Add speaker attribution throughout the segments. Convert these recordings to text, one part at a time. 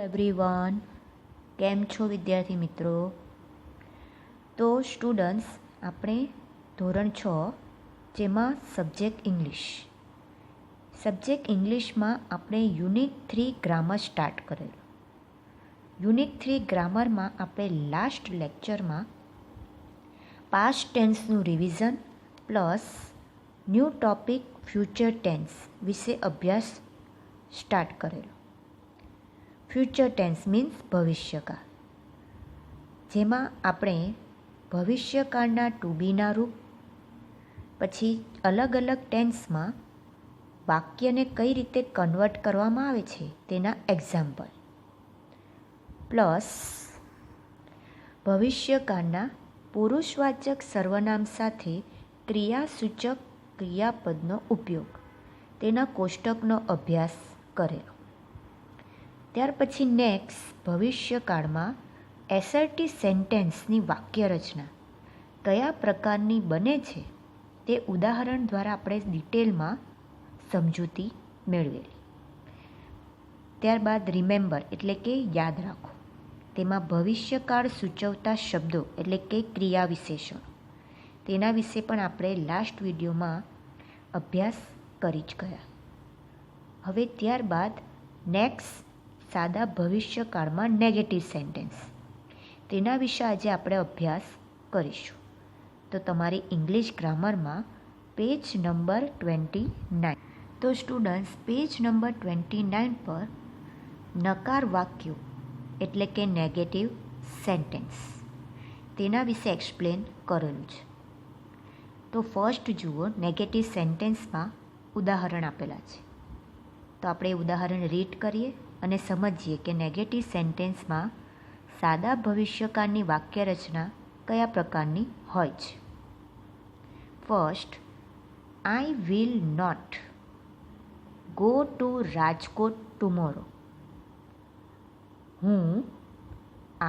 Speaker 1: Everyone, કેમ છો વિદ્યાર્થી મિત્રો? તો સ્ટુડન્ટ્સ, આપણે ધોરણ 6 જેમાં સબ્જેક્ટ ઇંગ્લિશમાં આપણે યુનિટ 3 ગ્રામર સ્ટાર્ટ કરેલું. યુનિટ 3 ગ્રામરમાં આપણે લાસ્ટ લેક્ચરમાં પાસ્ટ ટેન્સનું revision plus new topic future tense વિશે અભ્યાસ સ્ટાર્ટ કરેલો. ફ્યુચર ટેન્સ મીન્સ ભવિષ્યકાળ, જેમાં આપણે ભવિષ્યકાળના ટુ બીના રૂપ, પછી અલગ અલગ ટેન્સમાં વાક્યને કઈ રીતે કન્વર્ટ કરવામાં આવે છે તેના એક્ઝામ્પલ, પ્લસ ભવિષ્યકાળના પુરુષવાચક સર્વનામ સાથે ક્રિયાસૂચક ક્રિયાપદનો ઉપયોગ, તેના કોષ્ટકનો અભ્યાસ કરેલો. ત્યાર પછી નેક્સ્ટ ભવિષ્યકાળમાં એસર્ટી સેન્ટેન્સની વાક્ય રચના કયા પ્રકારની બને છે તે ઉદાહરણ દ્વારા આપણે ડિટેલમાં સમજૂતી મેળવેલી. ત્યારબાદ રિમેમ્બર એટલે કે યાદ રાખો, તેમાં ભવિષ્યકાળ સૂચવતા શબ્દો એટલે કે ક્રિયા વિશેષણો, તેના વિશે પણ આપણે લાસ્ટ વિડીયોમાં અભ્યાસ કરી જ ગયા. હવે ત્યારબાદ નેક્સ્ટ સાદા ભવિષ્યકાળમાં નેગેટિવ સેન્ટેન્સ, તેના વિશે આજે આપણે અભ્યાસ કરીશું. તો તમારી ઇંગ્લિશ ગ્રામરમાં પેજ નંબર 29. તો સ્ટુડન્ટ્સ, પેજ નંબર 29 પર નકાર વાક્યો એટલે કે નેગેટિવ સેન્ટેન્સ, તેના વિશે એક્સપ્લેન કરેલું છે. તો ફર્સ્ટ જુઓ, નેગેટિવ સેન્ટેન્સમાં ઉદાહરણ આપેલા છે. તો આપણે ઉદાહરણ રીડ કરીએ અને સમજીએ કે નેગેટિવ સેન્ટેન્સમાં સાદા ભવિષ્યકાળની વાક્ય રચના કયા પ્રકારની હોય છે. First, I will not go to Rajkot tomorrow. હું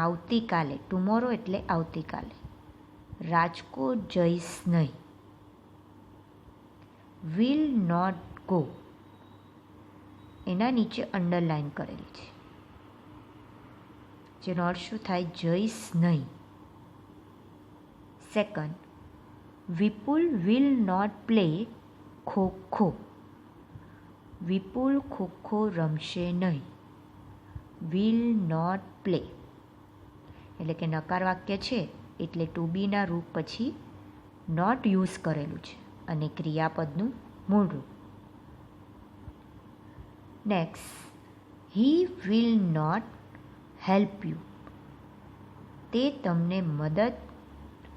Speaker 1: આવતીકાલે, ટુમોરો એટલે આવતીકાલે, રાજકોટ જઈશ નહીં. વિલ નોટ ગો, એના નીચે અંડરલાઇન કરેલી છે, જેનો અર્થ શું થાય? જઈશ નહીં. Second, Vipul will not play kho-kho. Vipul kho-kho રમશે નહીં. વિલ નોટ પ્લે એટલે કે નકાર વાક્ય છે, એટલે ટુ બીના રૂપ પછી નોટ યુઝ કરેલું છે અને ક્રિયાપદનું મૂળ રૂપ. Next, he will not help you. તે તમને મદદ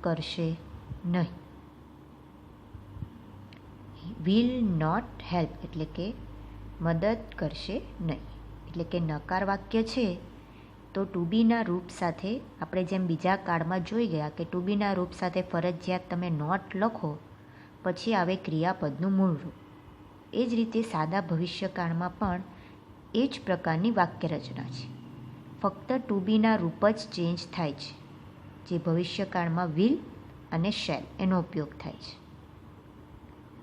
Speaker 1: કરશે નહીં. વિલ નોટ હેલ્પ એટલે કે મદદ કરશે નહીં, એટલે કે નકાર વાક્ય છે તો ટુ બીના રૂપ સાથે આપણે જેમ બીજા કાળમાં જોઈ ગયા કે ટુ બીના રૂપ સાથે ફરજિયાત તમે નોટ લખો, પછી આવે ક્રિયાપદનું મૂળ રૂપ. એ જ રીતે સાદા ભવિષ્યકાળમાં પણ એ જ પ્રકારની વાક્ય રચના છે, ફક્ત ટુ બીના રૂપ જ ચેન્જ થાય છે, જે ભવિષ્યકાળમાં વિલ અને શેલ એનો ઉપયોગ થાય છે.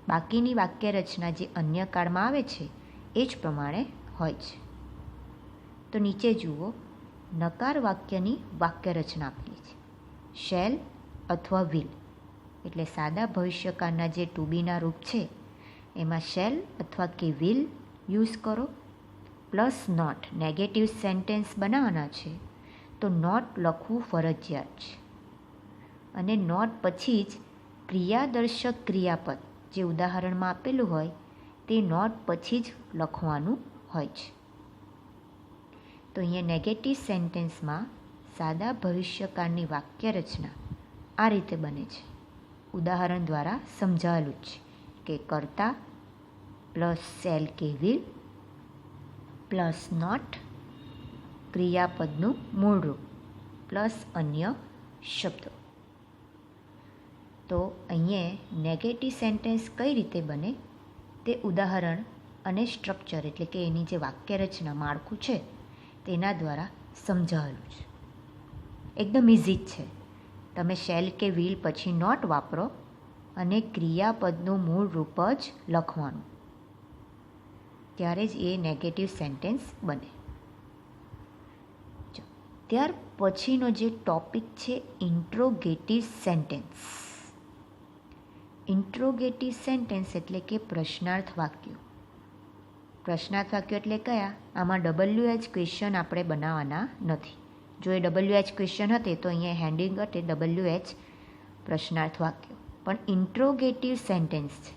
Speaker 1: બાકીની વાક્ય રચના જે અન્ય કાળમાં આવે છે એ જ પ્રમાણે હોય છે. તો નીચે જુઓ, નકાર વાક્યની વાક્ય રચના આપેલી છે. શેલ અથવા વિલ એટલે સાદા ભવિષ્યકાળના જે ટુ બીના રૂપ છે એમાં શેલ અથવા કે વિલ યુઝ કરો, પ્લસ નોટ. નેગેટિવ સેન્ટેન્સ બનાવવાના છે તો નોટ લખવું ફરજિયાત છે, અને નોટ પછી જ ક્રિયાદર્શક ક્રિયાપદ જે ઉદાહરણમાં આપેલું હોય તે નોટ પછી જ લખવાનું હોય છે. તો અહીંયા નેગેટિવ સેન્ટેન્સમાં સાદા ભવિષ્યકાળની વાક્ય રચના આ રીતે બને છે, ઉદાહરણ દ્વારા સમજાવેલું છે કે કર્તા પ્લસ શેલ કે વિલ પ્લસ નોટ, ક્રિયાપદનું મૂળ રૂપ પ્લસ અન્ય શબ્દો. તો અહીંયા નેગેટિવ સેન્ટેન્સ કઈ રીતે બને તે ઉદાહરણ અને સ્ટ્રક્ચર એટલે કે એની જે વાક્ય રચના માળખું છે તેના દ્વારા સમજાવેલું છે. એકદમ ઇઝી જ છે. તમે શેલ કે વિલ પછી નોટ વાપરો અને ક્રિયાપદનું મૂળ રૂપ જ લખવાનું, ત્યારે જ એ નેગેટિવ સેન્ટેન્સ બને. ત્યાર પછીનો જે ટોપિક છે ઇન્ટ્રોગેટિવ સેન્ટેન્સ. ઇન્ટ્રોગેટિવ સેન્ટેન્સ એટલે કે પ્રશ્નાર્થ વાક્યો. પ્રશ્નાર્થ વાક્યો એટલે કયા? આમાં WH ક્વેશ્ચન આપણે બનાવવાના નથી. જો એ WH ક્વેશ્ચન હતે તો અહીંયા હેડિંગ હટે WH પ્રશ્નાર્થ વાક્યો. પણ ઇન્ટ્રોગેટિવ સેન્ટેન્સ છે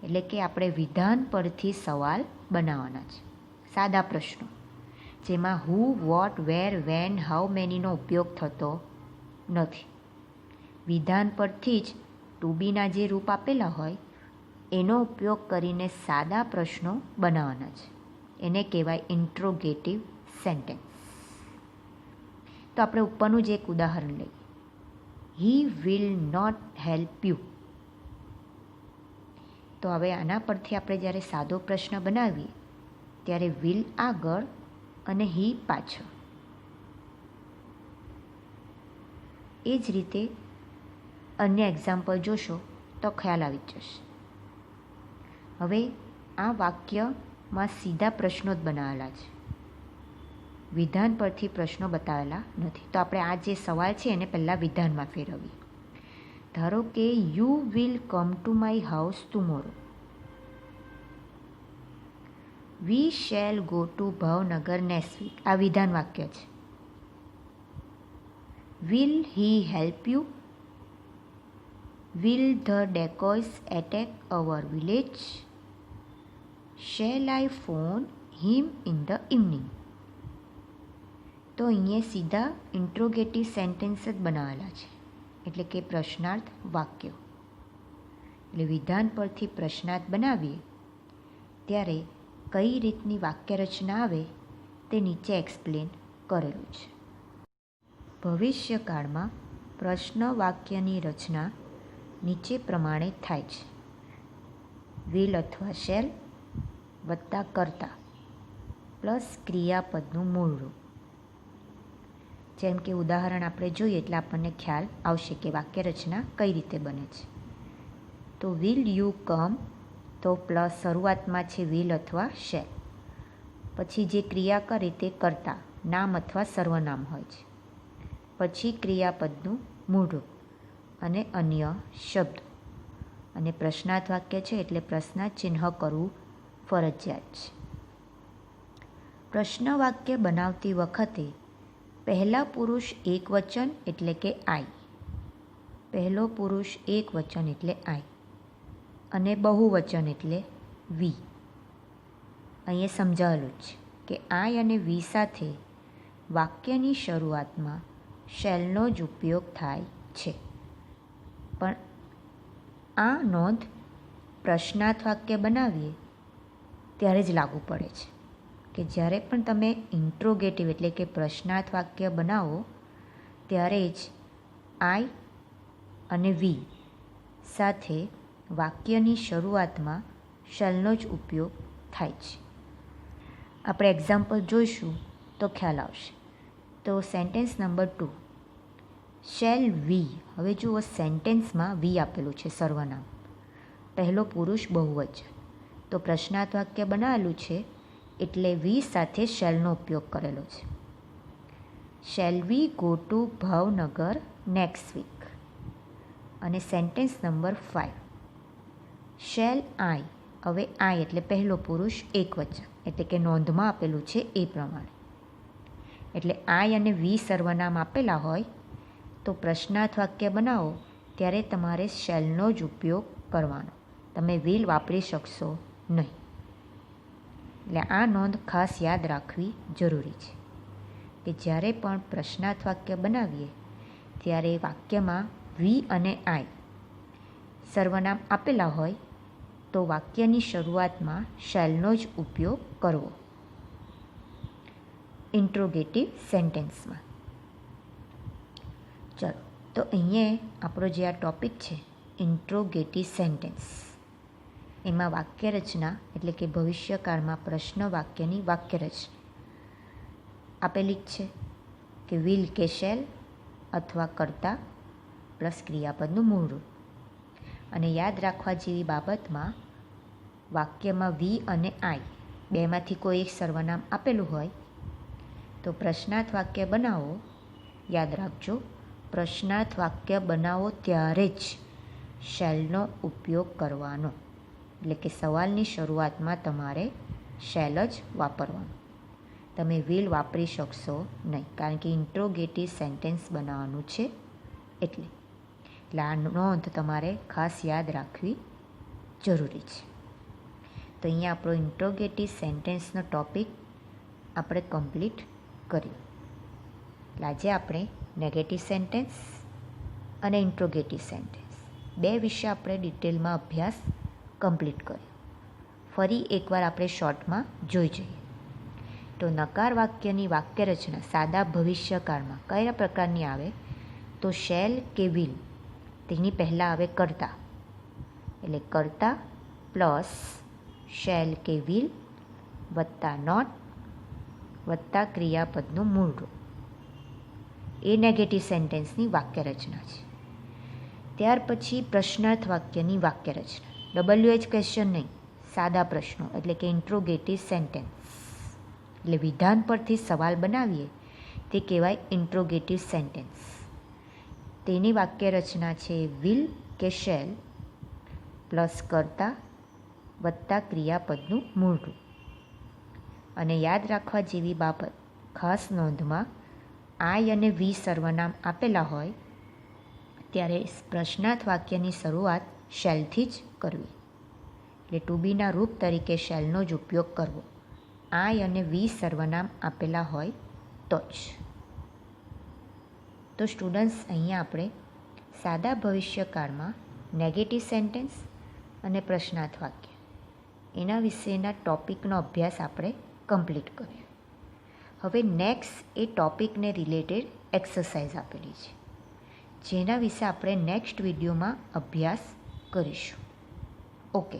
Speaker 1: એટલે કે આપણે વિધાન પરથી સવાલ બનાવવાના છે, સાદા પ્રશ્નો, જેમાં હુ, વોટ, વેર, વેન, હાઉ મેનીનો ઉપયોગ થતો નથી. વિધાન પરથી જ ટુ બીના જે રૂપ આપેલા હોય એનો ઉપયોગ કરીને સાદા પ્રશ્નો બનાવવાના છે. એને કહેવાય ઇન્ટ્રોગેટિવ સેન્ટેન્સ. તો આપણે ઉપરનું જ એક ઉદાહરણ લઈએ. He will not help you. તો હવે આના પરથી આપણે જ્યારે સાદો પ્રશ્ન બનાવીએ ત્યારે વિલ આગળ અને હી પાછળ. એ જ રીતે અન્ય એક્ઝામ્પલ જોશો તો ખ્યાલ આવી જશે. હવે આ વાક્યમાં સીધા પ્રશ્નો જ બનાવેલા છે, વિધાન પરથી પ્રશ્નો બતાવેલા નથી. તો આપણે આ જે સવાલ છે એને પહેલાં વિધાનમાં ફેરવીએ. ધારો કે you will come to my house tomorrow. We shall go to Bhavnagar next week. આ વિધાન વાક્ય છે. Will he help you? Will the decoys attack our village? Shall I phone him in the evening? તો અહીંયા સીધા ઇન્ટ્રોગેટિવ સેન્ટેન્સ જ બનાવેલા છે, એટલે કે પ્રશ્નાર્થ વાક્યો. એટલે વિધાન પરથી પ્રશ્નાર્થ બનાવીએ ત્યારે કઈ રીતની વાક્ય રચના આવે તે નીચે એક્સપ્લેન કરેલું છે. ભવિષ્યકાળમાં પ્રશ્ન વાક્યની રચના નીચે પ્રમાણે થાય છે. વિલ અથવા શેલ વત્તા કર્તા પ્લસ ક્રિયાપદનું મૂળ રૂપ. જેમ કે ઉદાહરણ આપણે જોઈએ એટલે આપણને ખ્યાલ આવશે કે વાક્ય રચના કઈ રીતે બને છે. તો વિલ યુ કમ, તો પ્લસ શરૂઆતમાં છે વિલ અથવા શેલ, પછી જે ક્રિયા કરે તે કર્તા, નામ અથવા સર્વનામ હોય છે, પછી ક્રિયાપદનું મૂળ રૂપ અને અન્ય શબ્દો, અને પ્રશ્નાર્થ વાક્ય છે એટલે પ્રશ્નાર્થ ચિહ્ન કરવું ફરજિયાત છે. પ્રશ્ન વાક્ય બનાવતી વખતે પહેલા પુરુષ એક વચન એટલે કે આઈ, પહેલો પુરુષ એક વચન એટલે આઈ અને બહુવચન એટલે વી. અહીંયા સમજાવેલું છે કે આઈ અને વી સાથે વાક્યની શરૂઆતમાં શેલનો જ ઉપયોગ થાય છે. પણ આ નોંધ પ્રશ્નાર્થ વાક્ય બનાવીએ ત્યારે જ લાગુ પડે છે કે જ્યારે પણ તમે ઇન્ટ્રોગેટિવ એટલે કે પ્રશ્નાર્થ વાક્ય બનાવો ત્યારે જ આઈ અને વી સાથે વાક્યની શરૂઆતમાં શેલનો જ ઉપયોગ થાય છે. આપણે એક્ઝામ્પલ જોઈશું તો ખ્યાલ આવશે. તો સેન્ટેન્સ નંબર 2, શેલ વી. હવે જુઓ સેન્ટેન્સમાં વી આપેલું છે સર્વનામ, પહેલો પુરુષ બહુવચન. તો પ્રશ્નાર્થ વાક્ય બનાવેલું છે એટલે વી સાથે શેલનો ઉપયોગ કરેલો છે. Shall we go to Bhavnagar next week. અને સેન્ટેન્સ નંબર 5, શેલ આઈ. હવે આઈ એટલે પહેલો પુરુષ એક વચન, એટલે કે નોંધમાં આપેલું છે એ પ્રમાણે. એટલે આઈ અને વી સર્વનામ આપેલા હોય તો પ્રશ્નાર્થ વાક્ય બનાવો ત્યારે તમારે શેલનો જ ઉપયોગ કરવાનો, તમે વિલ વાપરી શકશો નહીં. એટલે આ નોંધ ખાસ યાદ રાખવી જરૂરી છે કે જ્યારે પણ પ્રશ્નાર્થ વાક્ય બનાવીએ ત્યારે વાક્યમાં વી અને આઈ સર્વનામ આપેલા હોય તો વાક્યની શરૂઆતમાં શેલનો જ ઉપયોગ કરવો ઇન્ટ્રોગેટિવ સેન્ટેન્સમાં. ચલો, તો અહીંયા આપણો જે આ ટૉપિક છે ઇન્ટ્રોગેટિવ સેન્ટેન્સ, એમાં વાક્ય રચના એટલે કે ભવિષ્યકાળમાં પ્રશ્ન વાક્યની વાક્ય રચના આપેલી જ છે કે વિલ કે શેલ અથવા કર્તા પ્લસ ક્રિયાપદનું મૂળ રૂપ. અને યાદ રાખવા જેવી બાબતમાં વાક્યમાં વી અને આઈ બેમાંથી કોઈ એક સર્વનામ આપેલું હોય તો પ્રશ્નાર્થ વાક્ય બનાવો યાદ રાખજો, પ્રશ્નાર્થ વાક્ય બનાવો ત્યારે જ શેલનો ઉપયોગ કરવાનો. એટલે કે સવાલની શરૂઆતમાં તમારે શેલ જ વાપરવાનો. તમે વિલ વાપરી શકશો નહીં, કારણ કે ઇન્ટ્રોગેટિવ સેન્ટેન્સ બનાવવાનું છે. એટલે આ નોંધ તમારે ખાસ યાદ રાખવી જરૂરી છે. તો અહીંયા આપણો ઇન્ટ્રોગેટિવ સેન્ટેન્સનો ટૉપિક આપણે કમ્પ્લીટ કર્યો. એટલે આજે આપણે નેગેટિવ સેન્ટેન્સ અને ઇન્ટ્રોગેટિવ સેન્ટેન્સ બે વિશે આપણે ડિટેલમાં અભ્યાસ કમ્પ્લીટ કર્યો. ફરી એકવાર આપણે શોર્ટમાં જોઈ જઈએ. તો નકાર વાક્યની વાક્યરચના સાદા ભવિષ્યકાળમાં કયા પ્રકારની આવે? તો શેલ કે વિલ, તેની પહેલાં આવે કર્તા. એટલે કર્તા પ્લસ શેલ કે વિલ વત્તા નોટ વત્તા ક્રિયાપદનું મૂળ રૂપ. એ નેગેટિવ સેન્ટેન્સની વાક્યરચના છે. ત્યાર પછી પ્રશ્નાર્થ વાક્યની વાક્યરચના. WH ક્વેશ્ચન નહીં, સાદા પ્રશ્નો એટલે કે ઇન્ટ્રોગેટિવ સેન્ટેન્સ. એટલે વિધાન પરથી સવાલ બનાવીએ તે કહેવાય ઇન્ટ્રોગેટિવ સેન્ટેન્સ. તેની વાક્યરચના છે વિલ કે શેલ પ્લસ કર્તા વત્તા ક્રિયાપદનું મૂળ રૂપ. અને યાદ રાખવા જેવી બાબત, ખાસ નોંધમાં આઈ અને વી સર્વનામ આપેલા હોય ત્યારે પ્રશ્નાર્થ વાક્યની શરૂઆત શેલથી જ કરવી. એટલે ટુ બીના રૂપ તરીકે શેલનો જ ઉપયોગ કરવો. આઈ અને વી સર્વનામ આપેલા હોય તો જ. તો સ્ટુડન્ટ્સ, અહીંયા આપણે સાદા ભવિષ્યકાળમાં નેગેટિવ સેન્ટેન્સ અને પ્રશ્નાર્થ વાક્ય એના વિશેના ટૉપિકનો અભ્યાસ આપણે કમ્પ્લીટ કર્યો. હવે નેક્સ્ટ એ ટૉપિકને રિલેટેડ એક્સરસાઇઝ આપેલી છે, જેના વિશે આપણે નેક્સ્ટ વિડીયોમાં અભ્યાસ કરીશું. ઓકે.